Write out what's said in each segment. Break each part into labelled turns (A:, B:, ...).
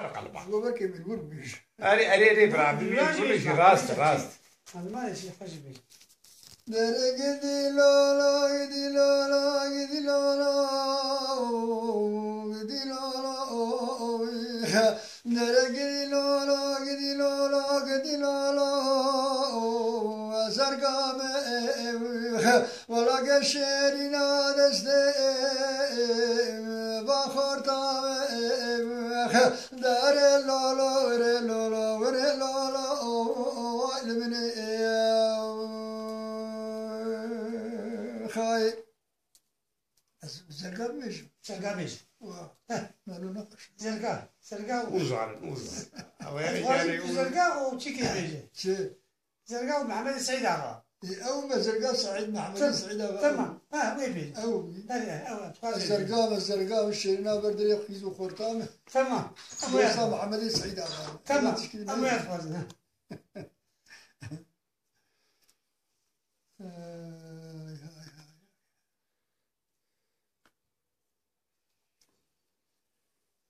A: قلبه
B: وبركي من وربيش
A: اري برا بيجي راست
C: هذا ما يصير خشب بيه
B: درجدي لولا جدي لولا جدي لولا جدي لولا درجدي لولا جدي لولا جدي لولا سرقام ولا قشرنا دست بخورتام دار لولا ور لولا ور لولا علمني خاي زرقاء مش
C: سرقة مش
B: مالو نقش
C: زرقاء
A: وزعل او يعني
C: زرقاء وشيكي بيجي
B: شي
C: زرقاء ومحمد السعيد عرا
B: او ما زرقاء سعيد محمد سعيد
C: تمام وين بيجي
B: او الزرقاء والشيرنا بردري خيزو خورتام
C: تمام
B: ويصا محمد سعيد
C: تمام أبو يحفظ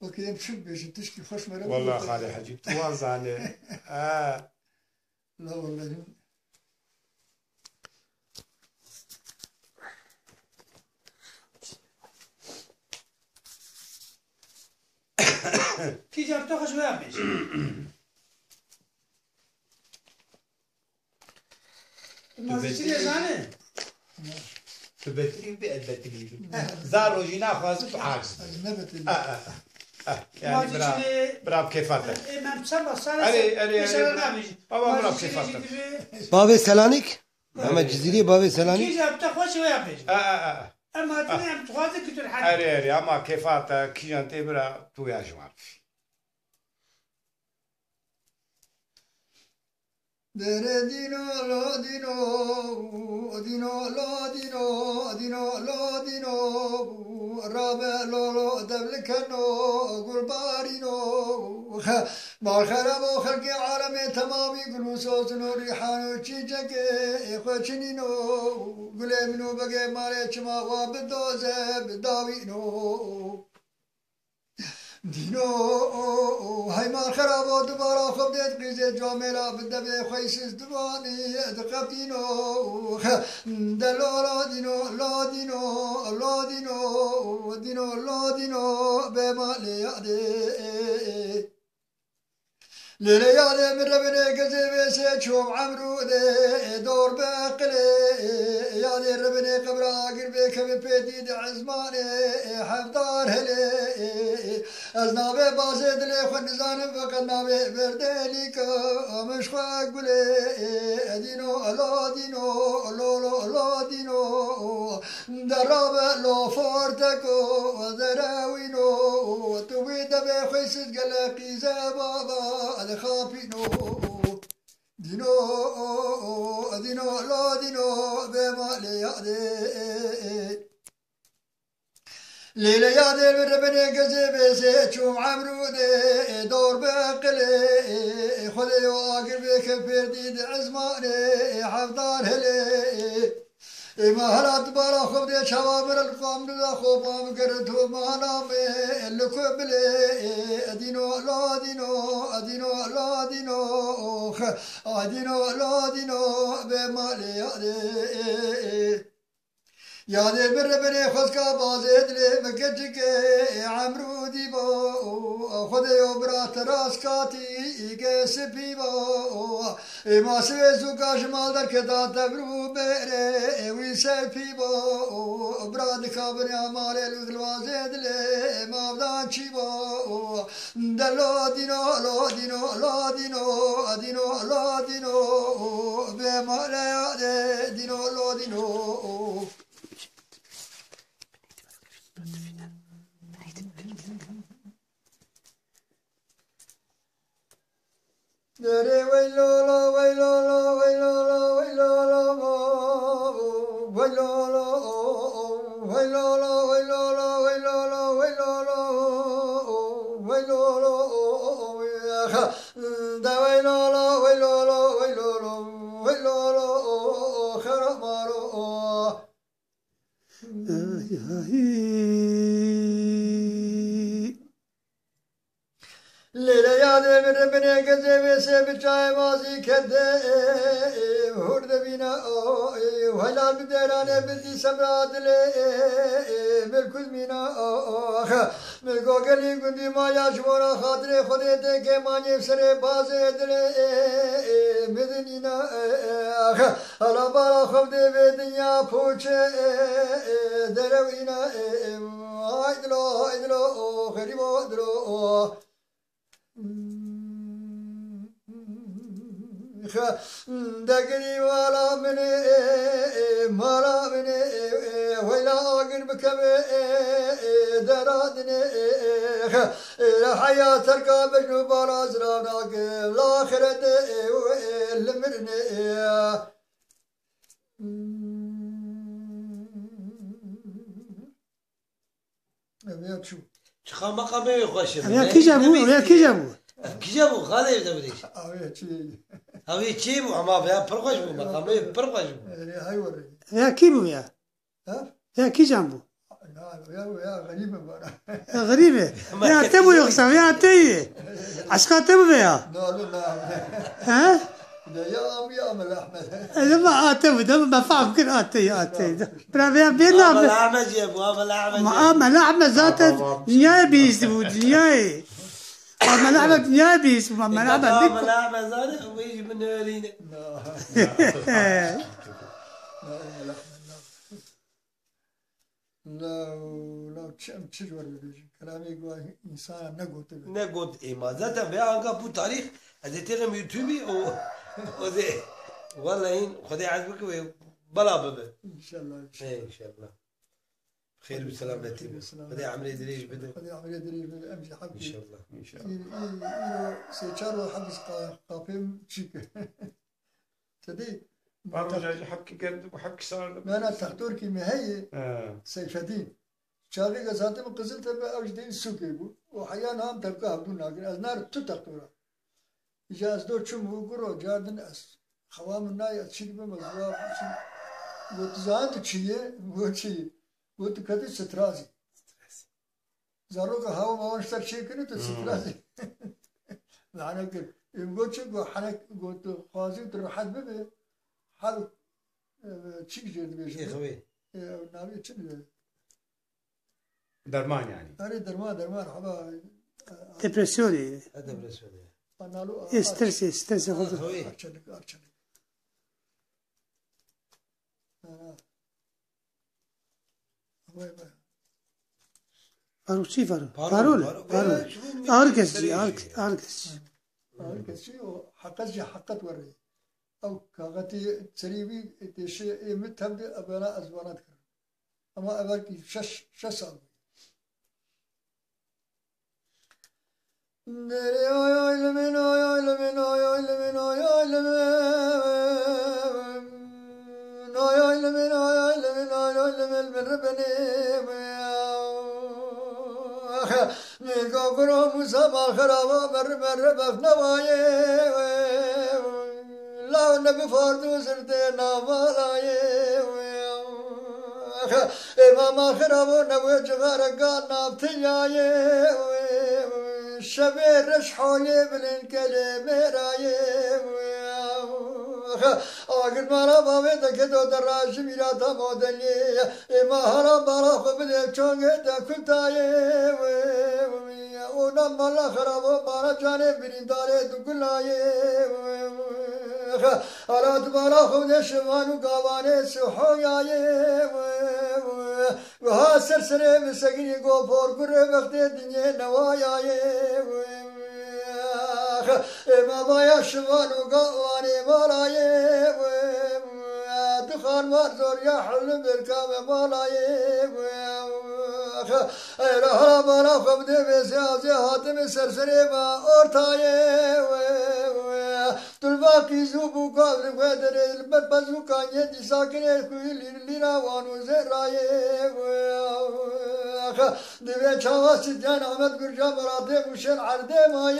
C: وكذا مشبش تشكي خوش مرة
A: والله خالي حجي توازعني
B: لا والله
C: كي جابتو خوش ما يبيش ما زيد زانه
A: تبتري بأدبتري زارو جينا خاصة عاجز
B: نبت
A: يعني براب كيفاتك
C: ما بسبب صار
A: أري بابا براب كيفاتك
D: بابي سلانيك محمد جزيري بابي سلانيك
C: كي جابتو خوش ما يبيش اما تني ام تخاطر كتر حد
A: أري أما كيفاتك كي أنت برا تو يا جماعة
B: دره دينو لا دينو دينو لا دينو دينو لا دينو رابع لولو دبلكنو قلبارينو ما خربو خلق عالمي تمامي قلو سوسنو ريحانو چيچك خوشنينو قلي منو بقى مالي چما وابدوزه بداوينو دينو هاي ما خرابو دوبارا خب ديت قيزة جاملا بدبي خويسس دواني دقبتينو دلولا دينو لا دينو لا دينو دينو لا دينو بما ليادي لليادي من ربنا قزيبي سيشوم عمرو دي دور باقلي يادي ربنا قبرا قربي كمي بيدي عزماني حفدار هلي أزنابي بازد لي خنزان فقنابي برداليك مش خاقلي دينو لا دينو لولو لا دينو دراب لو فورتكو دراوينو توبي دبي خيسد قلقي زبابا خافينو دينو دينو لا دينو بما ليادي ليلة يادي من ربنا قزيبي سيشوم عمرو دي دور باقلي خذي واقر بك برديد عزماني حفدار هلي ما هلات بارا خب دي شوابر القام دا خوبام قردو مانا مي لكبلي دينو لا دينو دينو لا دينو دينو لا دينو بمالي يادي يادي بربني خسكا بازيد لي مكجك عمرو ديبو خذي وبرات راسكاتي إيجاس بيبو ما سويزو كاش مالدر كدا تبرو بيري ويسي بيبو براد خابني عمالي الوزلوازيد لي ما بدان شيبو دلو دينو لا دينو لا دينو دينو لا دينو بما لا يادي دينو لا دينو دري ويلولا ويلولا ويلولا ويلولا ويلولا ويلولا ويلولا ويلولا ويلولا ويلولا دا ويلولا ويلولا ويلولا ويلولا خرمارو ليلة يا من ربنا كذب سب شاي مازي كده هرد بينا وهلا بدرانة بدي سمرات لي بالكل مينا من قولي قدي ما يشورا خاطري خديتي كمان يفسر بازي دلي مدنينا على بارا خبدي بدنيا فوشة دروينا هايدلو غريبو درو دقني ولا مني مالا مني ولا أقرب كبي درادني حياة القابل نبارا زراناك الآخرة لمرني شو
E: شخا مقامي خوش
D: يا كي جابو
E: كي جابو خالي بدريش
B: شي
E: هاوي تشي بو اما بيا برقش بو مقامي برقش بو
B: هاي وري
D: يا كيبو يا كي جابو
B: يا غريبة بقى
D: غريبة يا تبو يقسم يا تي عشقا تبو يا
B: لا
D: ها
B: يا أم الأحمد
D: لما تبو ده ما فاهم كل آتي برا بينا
E: أما الأعمى جيبو أما الأعمى
D: ما لعبة ذات دنيا بيسبو دنيا ما لعبة دنيا بيسبو ما لعبة
E: أما الأعمى ذات ويجي من هولينا
B: لو تشجور بيجي كلامي يقول إنسان نقول
E: ne god imazata ve anga bu tarih azeterim YouTube'i o de vallahi خدي عزبك بلا بابا
B: إن شاء الله
E: ان شاء الله خير وسلامتي خدي عملي دريج بده
B: خذي عملية دريج أمشي حبي
E: ان شاء الله
A: ان شاء الله
B: سيشارو حبس قافم تشيك تدي
A: برضه حكي قد وحكي صار
B: ما أنا تختور كي مهي
A: اه
B: سيف الدين شاغي قصاتي من قزلت بأوجدين سوكي بو وحيانا هم تلقاها بدون ناقل از نار تتختورا إجاز دو چم وقرو جاردن أس خوام الناي أتشيك بمزواب قلت زاند چيه قلت كده سترازي زاروك هاو موانشتر چيه كنه تو سترازي معنى كده قلت شو حنك قلت خوازي تروحات ببه حالو چيك جرد بيشو
E: يا خوي
B: ناوي چنه
A: درمان يعني
B: أري درمان حبا
D: ديبرسيوني
E: هذا برسولي
B: نالو
D: ستريس خذ
E: خوي
B: أرشلك
D: فاروق شي فارول أركس
B: كشي حقت وري أو كاغتي تريبي تشي متهم دي أبنا أزوانات كر أما أباكي شش سال نيكوكرو مسابا خرابا مر بفنواي لا نبي فردو سرتنا مالاي إمام خرابو نبي جغارقا نابتياي شبير رشحوي بلين كلمة راي آخر مرا بابي تكدو دراج ميراتا مودني إما هرا مرا خبدي چونگه تكتاي اونا مالا خرابو مارا جاني برينداري دقلاي حالات مرا خبدي شوانو قواني سحوياي وها سرسري مسكني گو فور كره وقت دنيا نواياي ما بايا شوانو قواني مالاي دخان مارزور يا حلم بركام مالاي رهلا مالا خبدي بسيازي هاتم سرسري ما أورتاي تلباكي زوبو قادر قدر البت بزو كاني دي ساكنه كوي ليرا وانو زراي دبي چاواس جان احمد گرجا براته مشل عرده ماي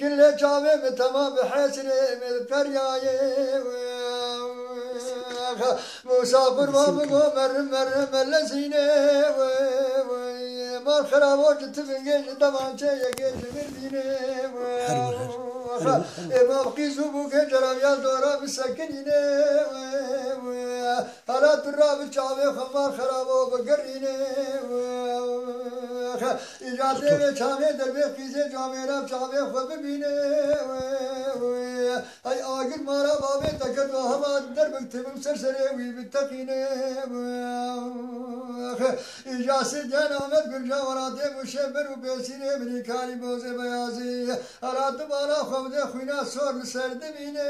B: كل چاوي تمام بحسر مذكرياي مسافر ما بقو مر ملسينه ما خراب وجدت في الجيش طبعا شيء جيش مرديني ما بقي زبوك جرام يا دورا مسكنيني هلا تراب الشعبي خمار خراب وبقريني إجازة شامي دربي قيزة جامي راب شعبي خود ببيني أي آقل مارا بابي تكت وهما دربك تبم سرسري ويبتقيني إجازة جنامت قرجا وراتي مشبر وبيسيني مني كاري بوزي بيازي هلا تبالا خود خوينا صور لسرد بيني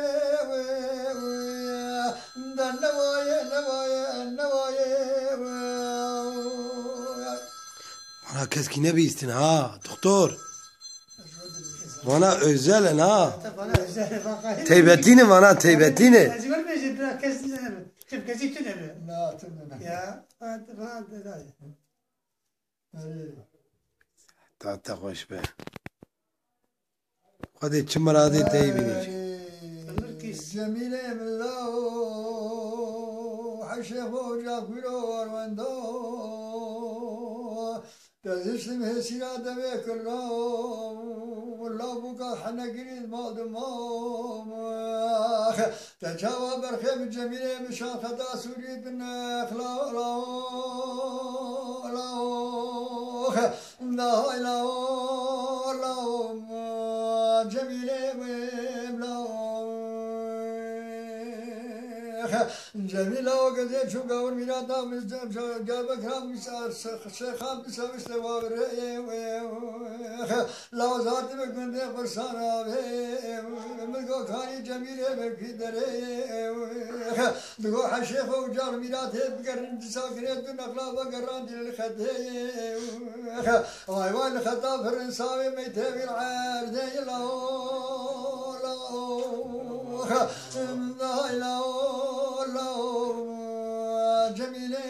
B: دن نوايا
E: وانا keski ne istin ha doktor. Bana özel ha. Teybetini bana teybetini.
D: أزول بيجي بلا كاس كيف كذي تنبه
B: لا تنبه
D: يا هذا
E: Ta hoş be. Hadi çımaradı teybini.
B: جميلة من الله حشيخ وجاك بلور وندو تزشتم هسيرا دميك الله والله بوكا حنا قريد ما دمام تجاوى برخيم الجميلة مشان خدا سوريد النخ لا لا لا لا لا جميلة جميلة وقزي شو قور ميرادا مزدم جابك رام مسار شيخان بسويش لوابر لا زارت بكن دي فرسانا ملقو خاني جميلة بكي دري دقو حشيخ وجار ميراته بقرن تساكرين دون اخلا بقران دي الخده وايوان الخطا فرنساوي ميتابي العار دي لا لا جميلة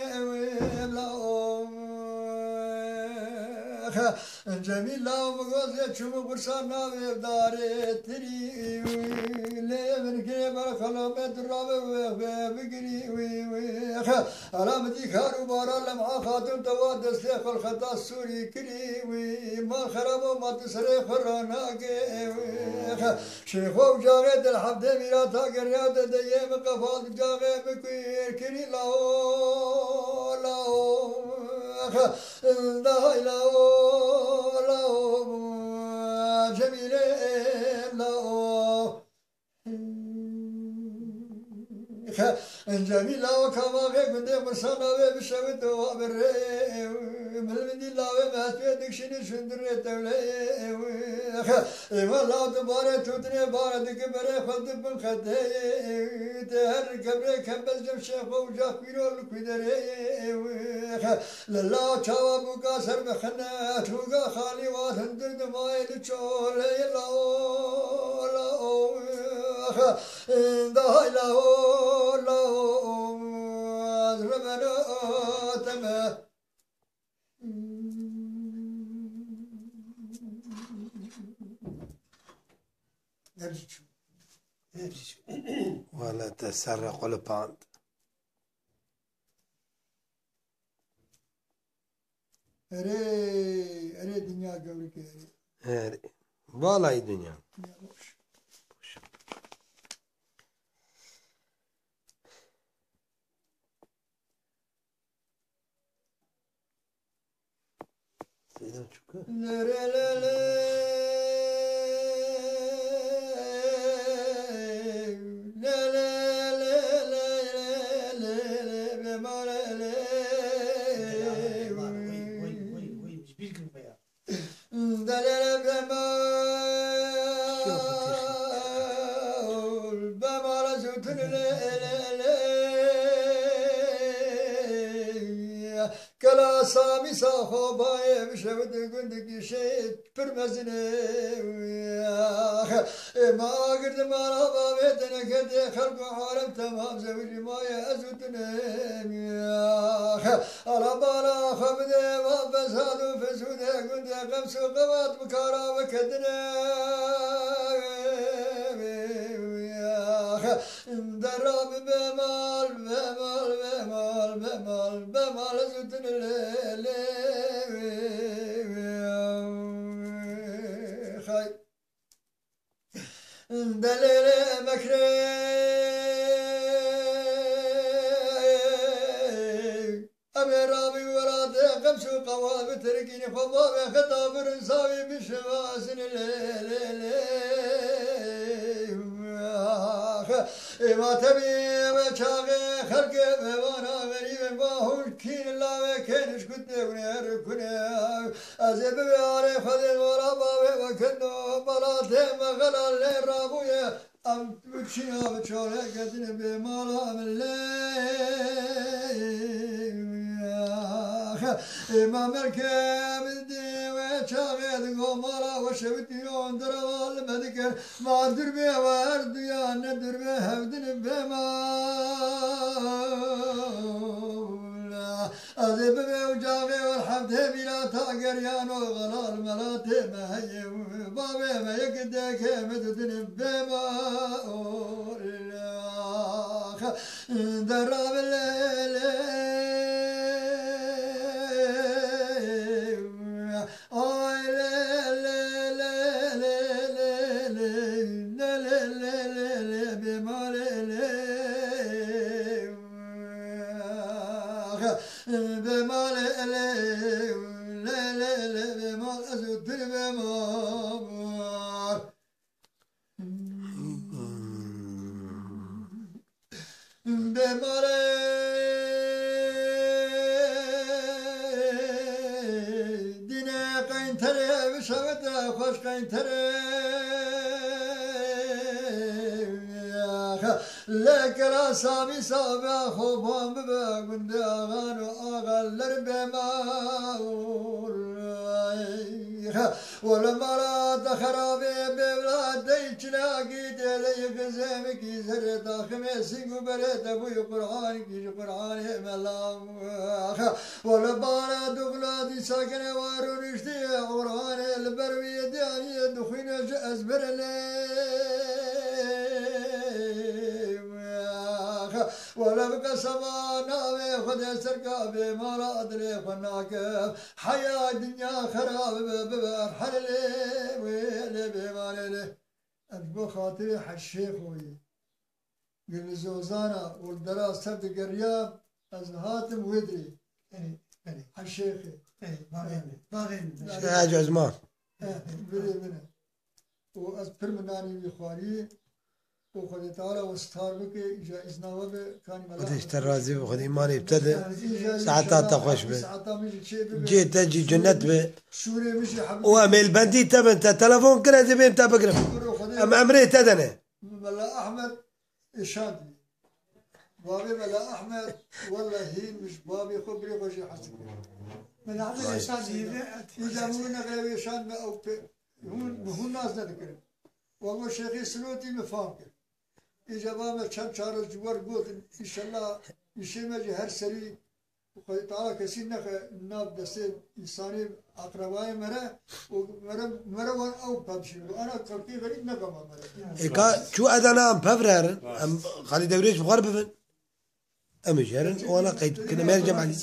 B: جميلة ومغازي شوم برسانا بداري تري لي من كبر خلامة الرابع بقري على مدي خارو بارا لمعة خاتم تواد سليخ الخطا السوري كري ما خرب وما تسري خرانا شيخ وجاغد الحمد ميراتا قريادة ديم قفال جاغي بكوير كري لاو لا لا لا جميلة لا جميلة وكما في قندي مرسانا بشوت وابري من المدي لا ما سبيتك شنو شندري تولي ما لا تبارة توتني بارة كبري خد بن خدي تهر كبري كبز جم شيخ وجا كيرو الكدري لله تشاوا بوكا سر بخنا توغا خالي واسندر دمايل تشولي لا لا لا لا لا ربنا تما
E: ولا تسرق الباند.
B: أري دنيا قبلك
E: أري والله دنيا.
B: كلا سامي ساخو باي بشود قندك شيء برمزني ما قرد ما رابا بيتنا كدي خلق حالم تمام زوجي ما يأزوتني على بالا خبدي ما بسادو فسودي قندي قمسو قوات مكارا وكدنا دراب بمال بمال بمال بمال بمال زوتن الليل دليل مكري أبي رابي وراتي قمش وقواب تركيني خبابي خطاب رنساوي بشواسن ما تبي وشاغي خلقي وانا غريب باهوش كين الله وكينش كنت ونهر كنا أزيب بياري خذي ورابا وكنو بلاتي مغلا للرابوية أم بتشينا بتشوري قدن بمالا من ما مركب الدي وشاغي قمرا وشبتي وندرا المذكر ما دربي وارد يا ندربي هبدن بما أذب بوجاغي والحمد بلا تاقر يا نوغلا الملاتي ما هي بابي ما يقدك مددن بما دراب الليل خوش قين ترى لك راسامي صابع خوبان بباقون داغان وآغالر بماول ولما رات خرابي بولاد ديشلاقي دلي غزامكي زرد خميسي وبرد ابوي قرآن كي قرآن ملام ولما رات اولادي ساكن وارونشتي قرآن البروي داني دخين ازبر لي ولا بقى سمانا خذ سرقابي ما لا ادري خناك حياة دنيا خراب ببرحل لي ويلي بمالي أبو خاطري حشيخ وي قل زوزانا والدراس سبت قرياب أزهاتم ودري حشيخي
C: باغين
E: شاج عزمان
B: بلي منه وأذكر مناني بخواري وخذ تعالى واستار بك جائز نواب كان ملا
E: وديش ترازي وخذ إيماني ابتدى ساعتها تخش به جيت تجي جنت به
B: شوري مشي حبيبي
E: وامل بندي تبن تلفون كنا زبين تبقرب أم أمري تدنى
B: ملا أحمد إشادي بابي ملا أحمد والله هين مش بابي خبري خوشي حسن
C: من عمل إشادي
B: إذا مو نغير إشاد ما أو هون ناس نذكر والله شيخي سلوتي مفاهمك إجابة ما كان شارل جوار قلت إن شاء الله يشي مجي هر سري وقد تعالى كسين ناب دسين إنساني أقربائي مرة وان أو بمشي وأنا قلبي غريب نقم مرة
E: إيكا شو أدانا أم بفرهرن أم خالي دوريش بغرب بفن أمش هرن وأنا قيد كنا ميرجع علي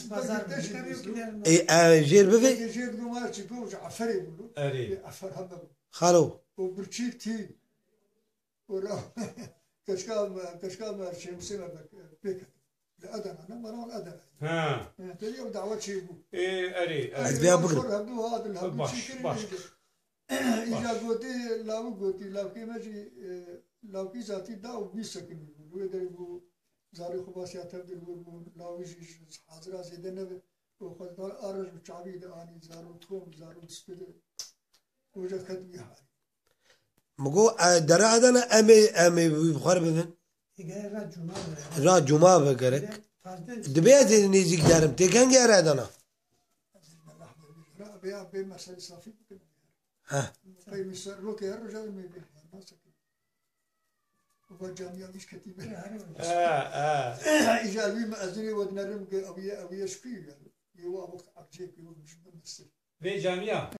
E: إيه جير بفي
B: جير قمار تشكوش عفري بلو
A: أري
B: عفر هم
E: خالو
B: وبرشيك تي ورا كشكام شمسي بك الأذن أنا مرة الأذن
A: ها
B: تري ودعوة شيء
A: إيه أري
E: أدبيا بقر
B: هبدو هذا الهبدو
A: باش
B: شيء
A: باش
B: إذا قلتي لو كي ماجي لو كي ذاتي دا وبيسكن ويدري بو زاري خباسيات تبدل بو لو يجي حاضر زيدنا وخذ أرج وشعبي داني زارو توم زارو سبيد وجد خدمي حالي
E: مقو درا أدانا أمي بخرب بفن را جمعة بقرك دبيت نيزيك دارم تكن جار أدانا
B: بيا مسألة صافي
E: ها
B: بيا مسألة روكي الرجال ما يبيع ما سكين وجامعة مش كتيبة إجابي ما أزني ودنرم أبي شفيه يوا وقت أبجيك يوا مش بنصير
A: في جامعة